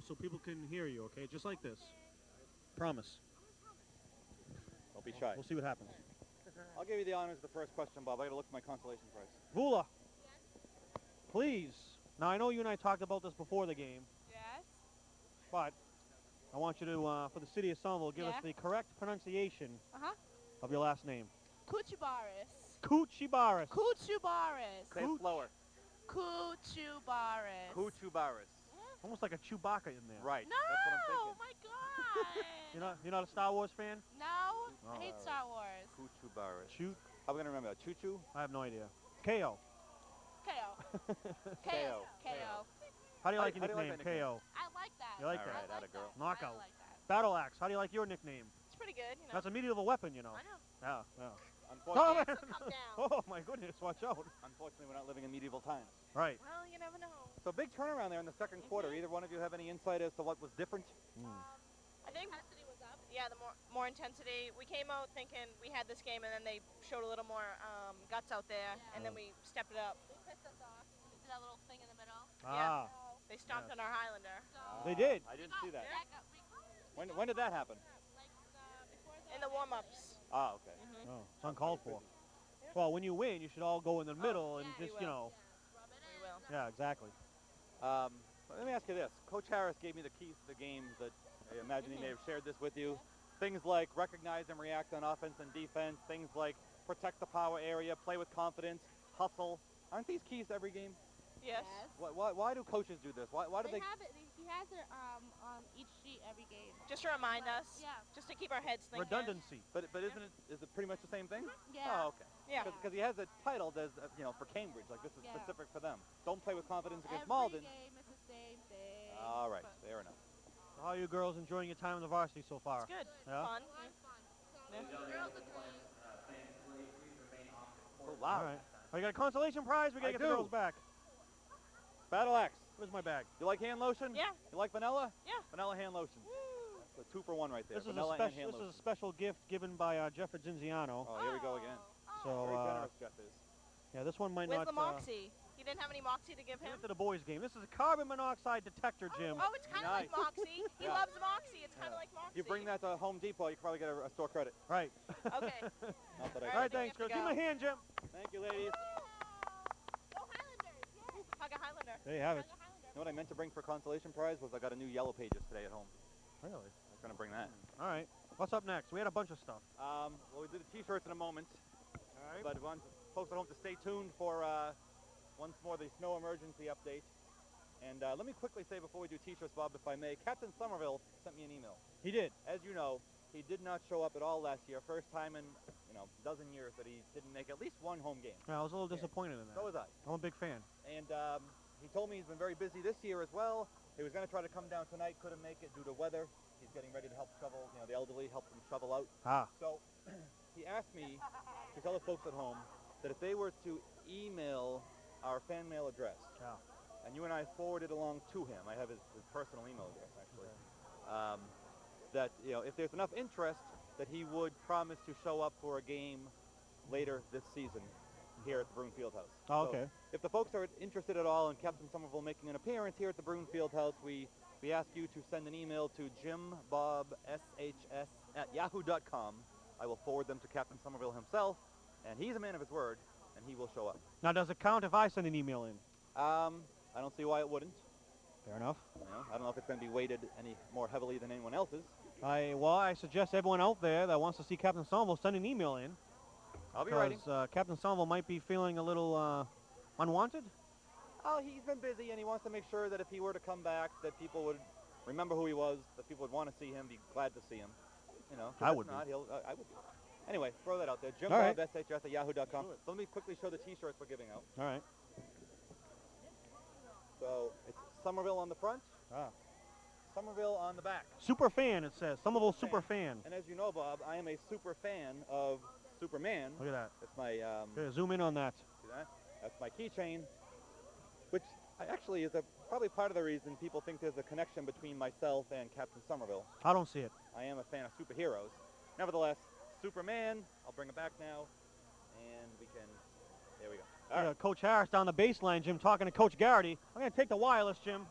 so people can hear you, okay? Just like this. Promise. Don't be shy. We'll see what happens. I'll give you the honors of the first question, Bob. I got to look for my consolation prize. Vula, please. Now, I know you and I talked about this before the game, Yes. but I want you to, for the city of Somerville, give us the correct pronunciation of your last name. Kuchubaris. Kuchibaris. Kuchubaris. Say it slower. Kuchubaris. Kuchubaris. Almost like a Chewbacca in there. Right. No! That's what I'm thinking. Oh my God! You're not a Star Wars fan? No, I hate Star Wars. Kuchubaris. Shoot. How are we going to remember that? Choo-choo? I have no idea. KO. KO. KO. KO. How do you like How your do you like nickname? that nickname? KO. I like that. You like All that? right, I atta like girl. that. Knockout. I like that. Battle Axe. How do you like your nickname? It's pretty good, you know. That's a medieval weapon, you know. I know. Yeah, yeah. Unfortunately, Come down. Oh, my goodness. Watch out. unfortunately, we're not living in medieval times. Right. Well, you never know. So big turnaround there in the second quarter. Either one of you have any insight as to what was different? I think intensity was up. Yeah, the more intensity. We came out thinking we had this game, and then they showed a little more guts out there, and then we stepped it up. They pissed us off. We did that little thing in the middle. Ah. Yeah. They stomped on our Highlander. They did. I didn't see that. When did that happen? In the warm-ups. Ah, okay. Oh, it's uncalled for. Well, when you win, you should all go in the middle and just, you know. We will. Yeah, exactly. Let me ask you this. Coach Harris gave me the keys to the game that I imagine he may have shared this with you. Things like recognize and react on offense and defense. Things like protect the power area, play with confidence, hustle. Aren't these keys to every game? Yes. Why do coaches do this? Why do they? have it. He has it on each sheet every game. Just to remind us. Yeah. Just to keep our heads thinking. Redundancy. But is it pretty much the same thing? Yeah. Oh, okay. Yeah. Because he has it titled as for Cambridge, like this is Yeah. specific for them. Don't play with confidence against Every Malden. game is the same thing. All right, fair enough. How are you girls enjoying your time in the varsity so far? It's good. Yeah? Fun. So All loud. right. Oh, you got a consolation prize? We got to I get the do. girls back. Battle Axe. Where's my bag? You like hand lotion? Yeah. You like vanilla? Yeah. Vanilla hand lotion. That's a 2-for-1 right there. This is, vanilla and hand this lotion. is a special gift given by Jeff Zinziano. Oh, here we go again. So, Very generous, Jeff is. yeah, this one might Where's not... the Moxie? He didn't have any Moxie to give Give him? it to the boys' game. This is a carbon monoxide detector, Jim. Oh, it's kind of like Nice. Moxie. He Yeah. loves Moxie. It's kind of like Moxie. You bring that to Home Depot, you can probably get a store credit. Right. Okay. Not that I All right, can. thanks, we girls. have Give to me a hand, Jim. Thank you, ladies. Go Highlanders. Yay. Hug a Highlander. There you have it. You know what I meant to bring for consolation prize was I got a new Yellow Pages today at home. Really? I was going to bring that. All right. What's up next? We had a bunch of stuff. Well, we do the T-shirts in a moment, All right. but I want folks at home to stay tuned for once more the snow emergency update. And let me quickly say before we do T-shirts, Bob, if I may, Captain Somerville sent me an email. He did. As you know, he did not show up at all last year. First time in a dozen years that he didn't make at least one home game. Yeah, I was a little disappointed in that. So was I. I'm a big fan. And he told me he's been very busy this year as well. He was going to try to come down tonight, couldn't make it due to weather. He's getting ready to help shovel, the elderly, help them shovel out. Ah. So he asked me to tell the folks at home that if they were to email our fan mail address, Yeah. and you and I forwarded along to him, I have his personal email address actually, that if there's enough interest, that he would promise to show up for a game later this season here at the Bruin Fieldhouse. Oh, So okay. if the folks are interested at all in Captain Somerville making an appearance here at the Bruin Fieldhouse, we ask you to send an email to jimbobshs@yahoo.com. I will forward them to Captain Somerville himself, and he's a man of his word, and he will show up. Now, does it count if I send an email in? I don't see why it wouldn't. Fair enough. I don't know if it's going to be weighted any more heavily than anyone else's. I suggest everyone out there that wants to see Captain Somerville send an email in. I'll be writing. Because Captain Somerville might be feeling a little unwanted. Oh, he's been busy, and he wants to make sure that if he were to come back, that people would remember who he was, that people would want to see him, be glad to see him. 'cause I if would be. not, I would be. Anyway, throw that out there. All right. jimbobshs@yahoo.com. So let me quickly show the T-shirts we're giving out. All right. So it's Somerville on the front, Ah. Somerville on the back. Super fan, it says. Somerville super fan. And as you know, Bob, I am a super fan of Superman. Look at that. That's my Okay, zoom in on that. see that? That's my keychain, which actually is probably part of the reason people think there's a connection between myself and Captain Somerville. I don't see it. I am a fan of superheroes. Nevertheless, Superman, I'll bring it back now, and we can, there we go. All right. Coach Harris down the baseline, Jim, talking to Coach Garrity. I'm going to take the wireless, Jim.